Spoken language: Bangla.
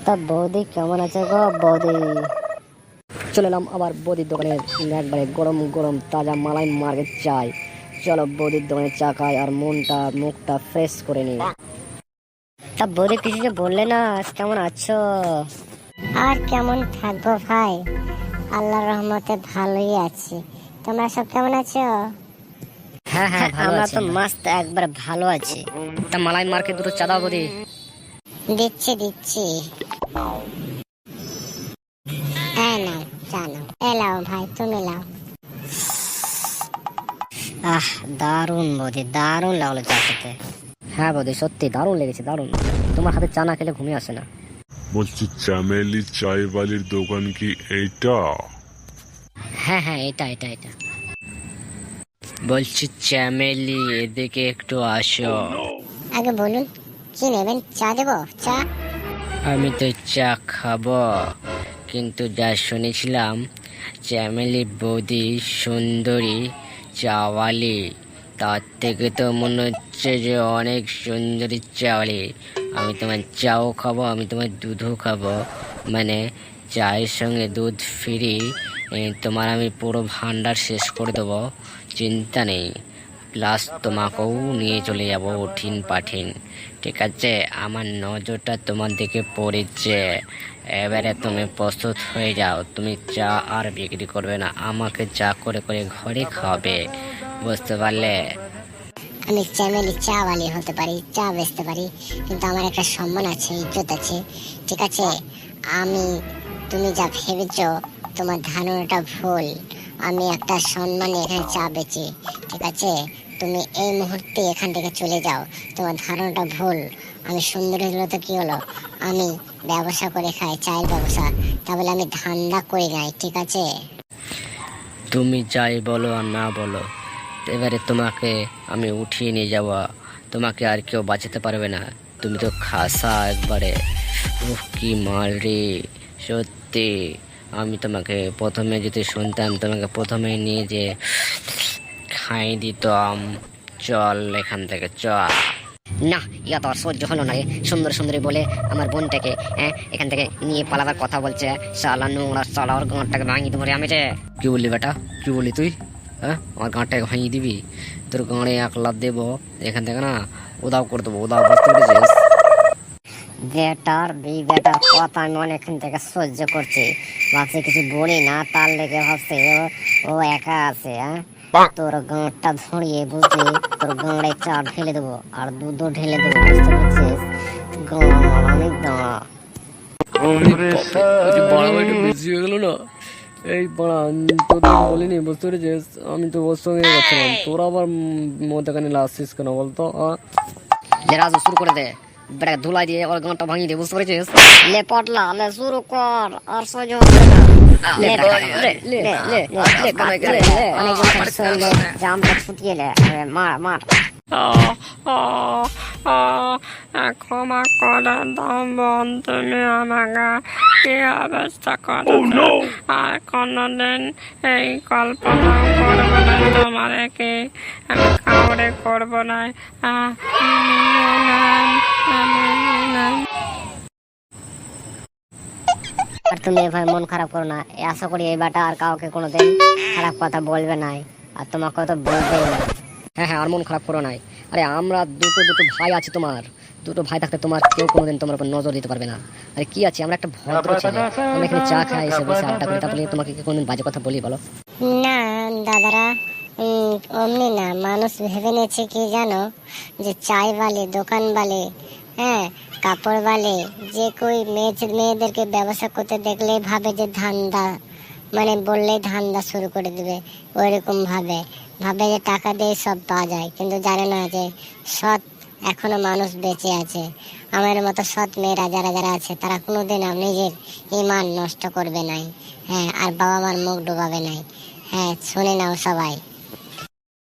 তা বৌদি কেমন আছে গো বৌদি? চলে এলাম আবার বৌদির দোকানে, একবারে গরম গরম তাজা মালাই মার্কেট চাই। চলো বৌদির দোকানে চা খাই আর মুখটা ফ্রেশ করে নি। তা বৌদি কিছু যে বললে না, কেমন আছো? আর কেমন থাকবো ভাই, আল্লাহর রহমতে ভালোই আছি। তোমরা সব কেমন আছো? হ্যাঁ হ্যাঁ আমরা তো মাস্ত একবারে ভালো আছি। তা মালাই মার্কেট দুটো চা দাও বৌদি। দিচ্ছি হ্যাঁ নাও চা নাও। এলাও ভাই, তুমি লাও। আহ দারুণ বৌদি, দারুণ লাগলো চা খেতে। হ্যাঁ বৌদি সত্যি দারুণ লেগেছে, দারুণ। তোমার হাতে চা না খেলে ঘুমিয়ে আসে না। বলছি চামেলি চাইবালির দোকান কি এইটা? হ্যাঁ হ্যাঁ এটা। বলছি চ্যামেলি এদিকে একটু আসো। আগে বলুন কি নেবেন? চা দেবো? চা? আমি তো চা খাবো, কিন্তু যা শুনেছিলাম চ্যামেলি বৌদি সুন্দরী চাওয়ালি, তার থেকে তো মনে হচ্ছে যে অনেক সুন্দরী চাওয়ালি। আমি তোমার চাও খাবো, আমি তোমার দুধও খাবো, মানে চায়ের সঙ্গে দুধ ফ্রি। তোমার আমি পুরো ভান্ডার শেষ করে দেবো, চিন্তা নেই। প্লাস তোমাকেও নিয়ে চলে যাব উঠিন পাঠিন, ঠিক আছে? আমার নজরটা তোমার দিকে পড়েছে, এবারে তুমি প্রস্তুত হয়ে যাও। তুমি চা আর বিক্রি করবে না, আমাকে চা করে করে ঘরে খাবে, বুঝতে পারলে? আমি চ্যামেলি চাওয়ালি হতে পারি, চা বেচতে পারি, কিন্তু আমার একটা সম্মান আছে, ইজ্জত আছে, ঠিক আছে? তুমি যা ভেবেছো তোমার ধারণাটা ভুল। আমি একটা সম্মানে এখানে চা বেচি, ঠিক আছে? তুমি এই মুহূর্তে এখান থেকে চলে যাও, তোমার ধারণাটা ভুল। আমি সুন্দর হলো তো কি হলো, আমি ব্যবসা করে খাই, চায়ের ব্যবসা, তাহলে আমি ধান্দা করে নাই, ঠিক আছে? তুমি যাই বলো আর না বলো, এবারে তোমাকে আমি উঠিয়ে নিয়ে যাওয়া, তোমাকে আর কেউ বাঁচাতে পারবে না। তুমি তো খাসা একবারে, কি মাল রে, সত্যি। আমি তোমাকে প্রথমে যদি শুনতাম, তোমাকে প্রথমে নিয়ে যে খাই দিতাম। চল এখান থেকে চল। না ইয়া তো আর সহ্য হলো না রে। সুন্দরী বলে আমার বোনটাকে এখান থেকে নিয়ে পালাবার কথা বলছে। শালা নোংরা শালা, ওর গাঁটটাকে ভাঙিয়ে দেবো রে আমি রে। কি বললি বেটা, কি বললি তুই? হ্যাঁ, আমার গাঁটটাকে ভাঙিয়ে দিবি? তোর গাঁড়ে এক লাফ দেবো এখান থেকে, না উদাও করে দেবো, উদাও, বুঝতে পেরেছিস? বেটার কথা আমি অনেকক্ষণ থেকে সহ্য করছি, ভাবছি কিছু বলি না, তার লেগে ভাবছি ও একা আছে। তোর গাঁটটা ধরিয়ে বুঝলি, তোর গাঁড়ে চা ঢেলে দেবো আর দুধও ঢেলে দেবো, বুঝতে পারছিস? অনেক দাঁড়া। বেশি হয়ে গেল না এই বাড়া, তোদের বলিনি, বুঝতে পেরেছিস? আমি তো ওর সঙ্গে যাচ্ছিলাম, তোরা আবার মধ্যখানে আসছিস কেন বলতো? রাজু শুরু করে দে, বেটা ধুলাই দিয়ে ওর গাঁটটা ভাঙিয়ে দে, বুঝতে পেরেছিস? লে পটলা, লে শুরু কর, আর সহ্য হচ্ছে না। জামটা ছুটিয়ে লে, মার। ক্ষমা করে দাও বোন, তুমি আমাকে কি অবস্থা করেছো। আর কোনোদিন এই কল্পনা করবো না তোমার কি আমি কাউরে করবো না। আর তুমি এভাবে মন খারাপ করো না, আশা করি এই বাটা আর কাউকে কোনোদিন খারাপ কথা বলবে না, আর তোমাকে তো বলবেই না। হ্যাঁ আর মন খারাপ করো নাই। আরে আমরা দুটো ভাই আছি, তোমার দুটো ভাই থাকতে তোমার কেউ কোনোদিন তোমার উপর নজর দিতে পারবে না। আরে কি আছে, আমরা একটা ভদ্র ছেলে, আমরা এখানে চা খাই, এসে বসে আড্ডা করি, তারপরে তোমাকে কি কোনোদিন বাজে কথা বলি বলো? না দাদারা, অমনি না। মানুষ ভেবে নিয়েছে কি জানো, যে চাই বালে, দোকান বালে, কাপড় বালে, যে কই মেয়েদেরকে ব্যবসা করতে দেখলে ভাবে যে ধান্দা, মানে বললেই ধান্দা শুরু করে দেবে, ওইরকম ভাবে যে টাকা দিয়ে সব পাওয়া যায়, কিন্তু জানে না যে সৎ এখনো মানুষ বেঁচে আছে। আমার মতো সৎ মেয়েরা যারা আছে, তারা কোনোদিন নিজের ইমান নষ্ট করবে নাই, আর বাবা মার মুখ ডোবাবে নাই। শুনে নাও সবাই।